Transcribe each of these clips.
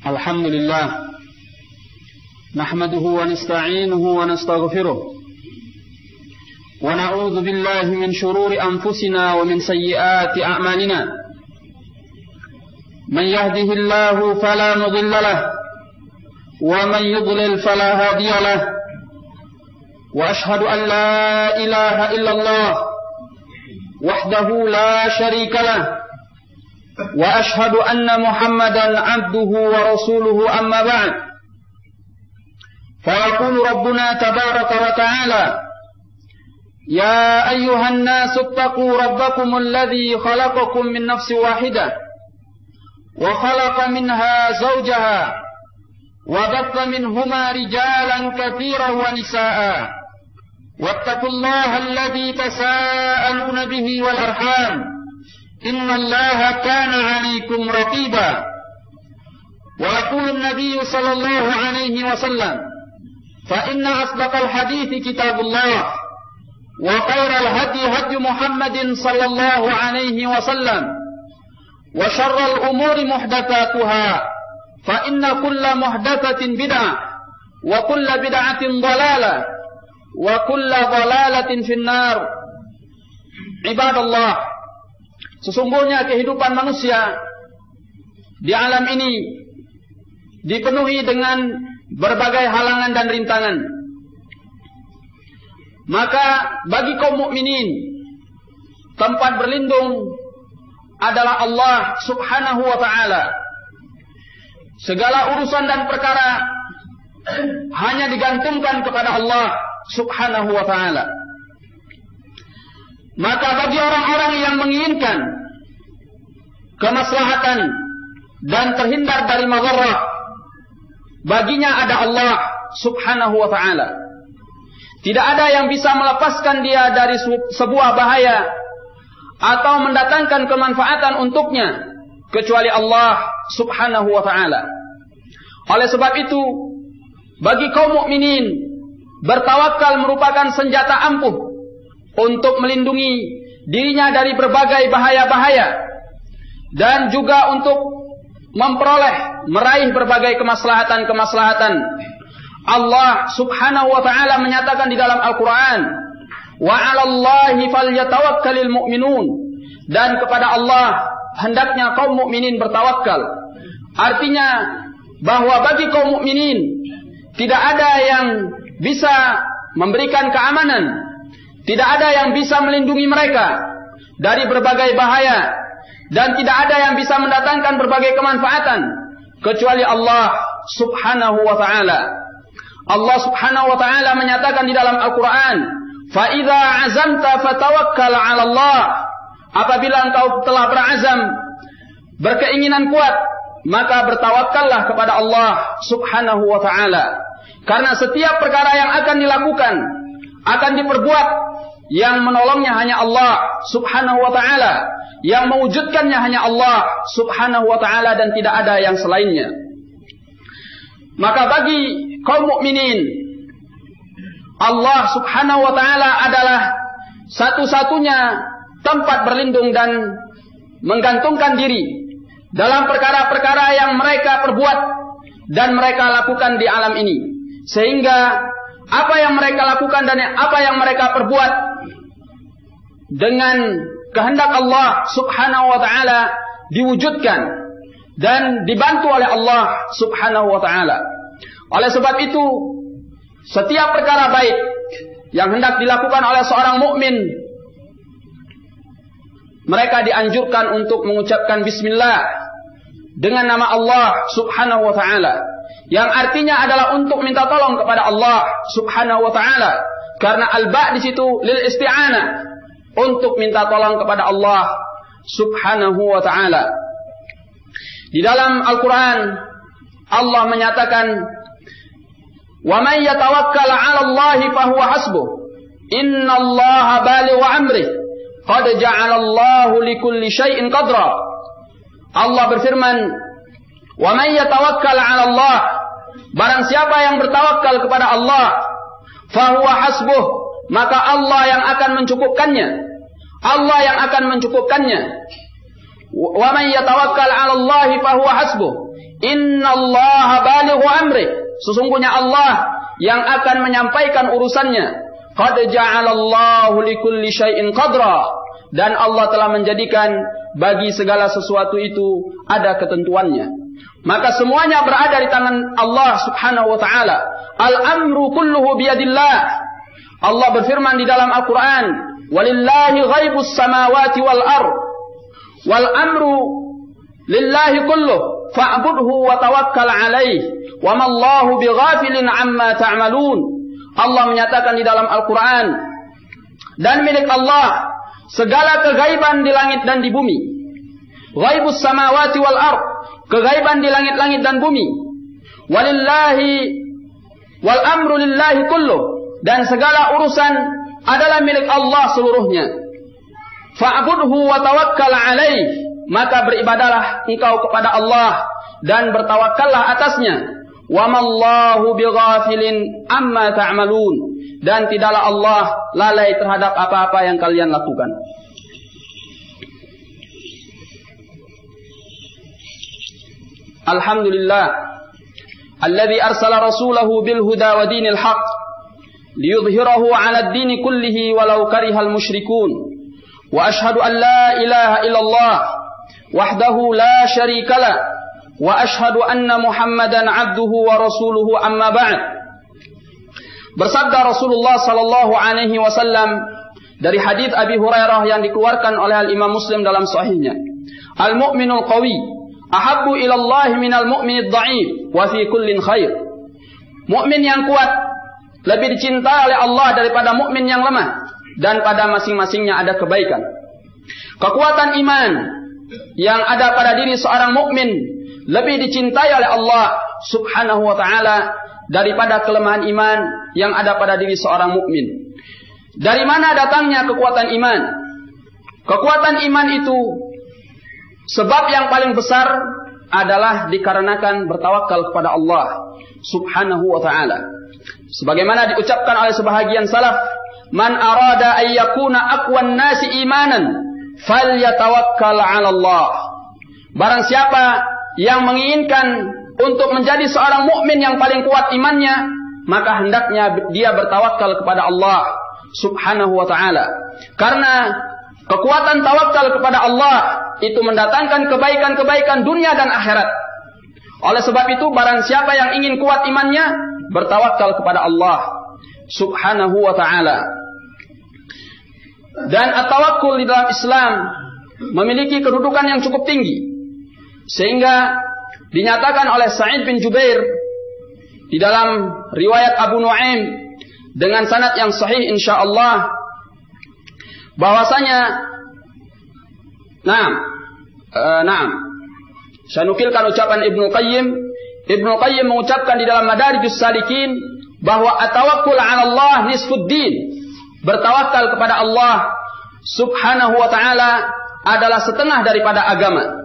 الحمد لله نحمده ونستعينه ونستغفره ونعوذ بالله من شرور أنفسنا ومن سيئات أعمالنا من يهده الله فلا مضل له ومن يضلل فلا هادي له وأشهد أن لا إله إلا الله وحده لا شريك له وأشهد أن محمدا عبده ورسوله أما بعد فيقول ربنا تبارك وتعالى يا أيها الناس اتقوا ربكم الذي خلقكم من نفس واحدة وخلق منها زوجها وبث منهما رجالا كثيرا ونساء واتقوا الله الذي تساءلون به والأرحام إن الله كان عليكم رقيبا ويقول النبي صلى الله عليه وسلم فإن أصدق الحديث كتاب الله وخير الهدي هدي محمد صلى الله عليه وسلم وشر الأمور محدثاتها فإن كل محدثة بدعة وكل بدعة ضلالة وكل ضلالة في النار. عباد الله, sesungguhnya kehidupan manusia di alam ini dipenuhi dengan berbagai halangan dan rintangan. Maka bagi kaum mukminin tempat berlindung adalah Allah Subhanahu wa ta'ala. Segala urusan dan perkara hanya digantungkan kepada Allah Subhanahu wa ta'ala. Maka bagi orang-orang yang menginginkan kemaslahatan dan terhindar dari madharah, baginya ada Allah Subhanahu wa ta'ala. Tidak ada yang bisa melepaskan dia dari sebuah bahaya atau mendatangkan kemanfaatan untuknya kecuali Allah Subhanahu wa ta'ala. Oleh sebab itu, bagi kaum mukminin, bertawakal merupakan senjata ampuh untuk melindungi dirinya dari berbagai bahaya-bahaya dan juga untuk meraih berbagai kemaslahatan-kemaslahatan. Allah Subhanahu wa ta'ala menyatakan di dalam Al-Quran, wa 'alallahi falyatawakkalul mu'minun, dan kepada Allah hendaknya kaum mukminin bertawakal. Artinya bahwa bagi kaum mukminin tidak ada yang bisa memberikan keamanan, tidak ada yang bisa melindungi mereka dari berbagai bahaya, dan tidak ada yang bisa mendatangkan berbagai kemanfaatan kecuali Allah Subhanahu wa ta'ala. Allah Subhanahu wa ta'ala menyatakan di dalam Al-Quran, fa idza azamta fatawakkal 'ala Allah. Apabila engkau telah berazam, berkeinginan kuat, maka bertawakallah kepada Allah Subhanahu wa ta'ala. Karena setiap perkara yang akan dilakukan, akan diperbuat, yang menolongnya hanya Allah Subhanahu wa ta'ala, yang mewujudkannya hanya Allah Subhanahu wa ta'ala, dan tidak ada yang selainnya. Maka bagi kaum mukminin, Allah Subhanahu wa ta'ala adalah satu-satunya tempat berlindung dan menggantungkan diri dalam perkara-perkara yang mereka perbuat dan mereka lakukan di alam ini. Sehingga apa yang mereka lakukan dan apa yang mereka perbuat dengan kehendak Allah Subhanahu wa ta'ala diwujudkan dan dibantu oleh Allah Subhanahu wa ta'ala. Oleh sebab itu, setiap perkara baik yang hendak dilakukan oleh seorang mukmin, mereka dianjurkan untuk mengucapkan bismillah dengan nama Allah Subhanahu wa ta'ala, yang artinya adalah untuk minta tolong kepada Allah Subhanahu wa ta'ala. Karena al-ba' di situ lil isti'anah, untuk minta tolong kepada Allah Subhanahu wa ta'ala. Di dalam Al-Quran Allah menyatakan, wa man yatawakkal 'ala Allahi fahuwa hasbuh innallaha balighu amrih qad ja'ala Allahu likulli syai'in qadra. Allah berfirman, wa man yatawakkal 'ala Allah, barang siapa yang bertawakal kepada Allah, fahuwa hasbuh, maka Allah yang akan mencukupkannya. Allah yang akan mencukupkannya. Wa man yatawakkal 'ala Allahi fahuwa hasbuh Innallaha balighu amri. Sesungguhnya Allah yang akan menyampaikan urusannya. Qad ja'alallahu likulli syai'in qadra. Dan Allah telah menjadikan bagi segala sesuatu itu ada ketentuannya. Maka semuanya berada di tangan Allah Subhanahu wa taala. Al-amru kulluhu biyadillah. Allah berfirman di dalam Al-Qur'an, "Walillahi ghaibus samawati wal ard. Wal amru lillahi kulluh, fa'budhu wa tawakkal 'alaihi, wa mallahu bighafilin 'amma ta'malun." Allah menyatakan di dalam Al-Quran, dan milik Allah segala kegaiban di langit dan di bumi. Ghaibus samawati wal ard, kegaiban di langit-langit dan bumi. Walillahi wal amru lillahi kulluh, dan segala urusan adalah milik Allah seluruhnya. Fa'budhu wa tawakkal 'alaihi, maka beribadalah engkau kepada Allah dan bertawakkallah atasnya. Wa mallahu bighafilin amma ta'malun, dan tidaklah Allah lalai terhadap apa-apa yang kalian lakukan. Alhamdulillah alladzi arsala rasulahu bil huda wa dinil haqq liyudhhirahu 'ala ad-din kullihi walau karihal musyrikun. Wa ashhadu an la ilaha illallah wahdahu la syarika lah. Wa ashhadu anna Muhammadan abduhu wa rasuluhu amma ba'd. Bersabda Rasulullah sallallahu alaihi wasallam dari hadits Abi Hurairah yang dikeluarkan oleh Al-Imam Muslim dalam sahihnya. Al-mu'minul qawi ahabbu ila Allah minal mu'minid dha'if wa fi kullin khair. Mukmin yang kuat lebih dicintai oleh Allah daripada mukmin yang lemah, dan pada masing-masingnya ada kebaikan. Kekuatan iman yang ada pada diri seorang mukmin lebih dicintai oleh Allah Subhanahu wa taala daripada kelemahan iman yang ada pada diri seorang mukmin. Dari mana datangnya kekuatan iman? Kekuatan iman itu sebab yang paling besar adalah dikarenakan bertawakal kepada Allah Subhanahu wa taala. Sebagaimana diucapkan oleh sebahagian salaf, "Man arada ay yakuna aqwan nasi imanan falyatawakkal 'ala Allah." Barang siapa yang menginginkan untuk menjadi seorang mukmin yang paling kuat imannya, maka hendaknya dia bertawakal kepada Allah Subhanahu wa taala. Karena kekuatan tawakal kepada Allah itu mendatangkan kebaikan-kebaikan dunia dan akhirat. Oleh sebab itu, barang siapa yang ingin kuat imannya, bertawakal kepada Allah Subhanahu wa taala. Dan at-tawakkul di dalam Islam memiliki kedudukan yang cukup tinggi, sehingga dinyatakan oleh Sa'id bin Jubair di dalam riwayat Abu Nuaim dengan sanad yang sahih insyaallah bahwasanya saya nukilkan ucapan Ibnu Qayyim mengucapkan di dalam Madarijus Salikin bahwa at-tawakkul 'ala Allah nisfuddin, bertawakal kepada Allah Subhanahu wa taala adalah setengah daripada agama.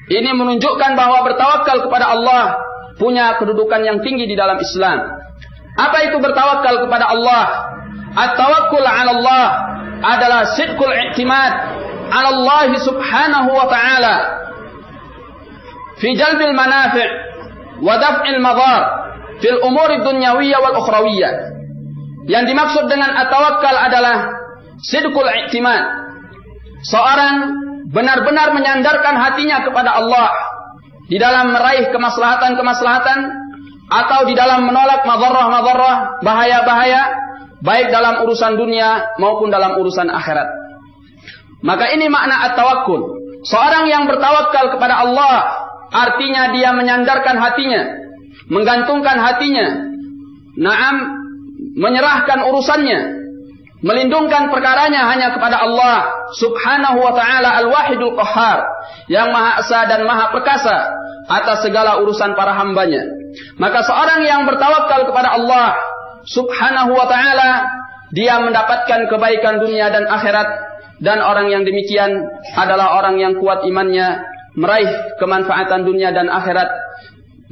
Ini menunjukkan bahwa bertawakal kepada Allah punya kedudukan yang tinggi di dalam Islam. Apa itu bertawakal kepada Allah? At-tawakkul 'ala Allah adalah sidqul i'timad 'ala Allah Subhanahu wa ta'ala fi jalbil manafi' wa daf'il madhar fil umuri dunyawiyyah wal ukhrawiyyah. Yang dimaksud dengan at-tawakkal adalah sidqul i'timad. Seorang benar-benar menyandarkan hatinya kepada Allah di dalam meraih kemaslahatan-kemaslahatan atau di dalam menolak madharrah-madharrah, bahaya-bahaya, baik dalam urusan dunia maupun dalam urusan akhirat. Maka ini makna at-tawakkul. Seorang yang bertawakal kepada Allah artinya dia menyandarkan hatinya, menggantungkan hatinya, menyerahkan urusannya, melindungkan perkaranya hanya kepada Allah Subhanahu wa ta'ala al-wahidul qahhar, yang maha esa dan maha perkasa atas segala urusan para hambanya. Maka seorang yang bertawakal kepada Allah Subhanahu wa ta'ala, dia mendapatkan kebaikan dunia dan akhirat, dan orang yang demikian adalah orang yang kuat imannya, meraih kemanfaatan dunia dan akhirat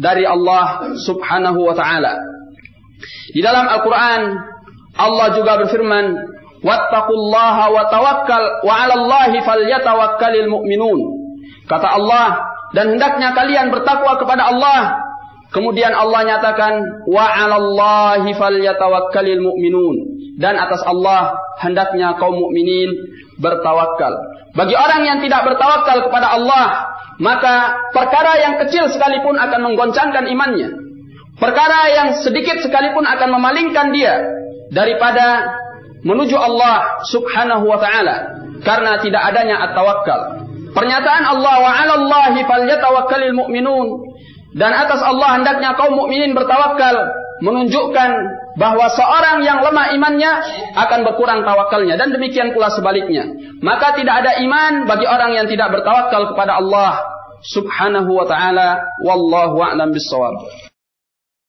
dari Allah Subhanahu wa ta'ala. Di dalam Al-Quran Allah juga berfirman, "Wattaqullaha wa tawakkal wa 'alallahi falyatawakkalul mu'minun." Kata Allah, dan hendaknya kalian bertakwa kepada Allah. Kemudian Allah nyatakan wa 'alallahi falyatawakkalul mu'minun, dan atas Allah hendaknya kaum mukminin bertawakal. Bagi orang yang tidak bertawakal kepada Allah, maka perkara yang kecil sekalipun akan menggoncangkan imannya. Perkara yang sedikit sekalipun akan memalingkan dia daripada menuju Allah Subhanahu wa taala, karena tidak adanya at-tawakkal. Pernyataan Allah wa 'alallahi falyatawakkalul mu'minun, dan atas Allah hendaknya kaum mukminin bertawakal, menunjukkan bahwa seorang yang lemah imannya akan berkurang tawakalnya, dan demikian pula sebaliknya. Maka tidak ada iman bagi orang yang tidak bertawakal kepada Allah Subhanahu wa taala. Wallahu a'lam bissawab.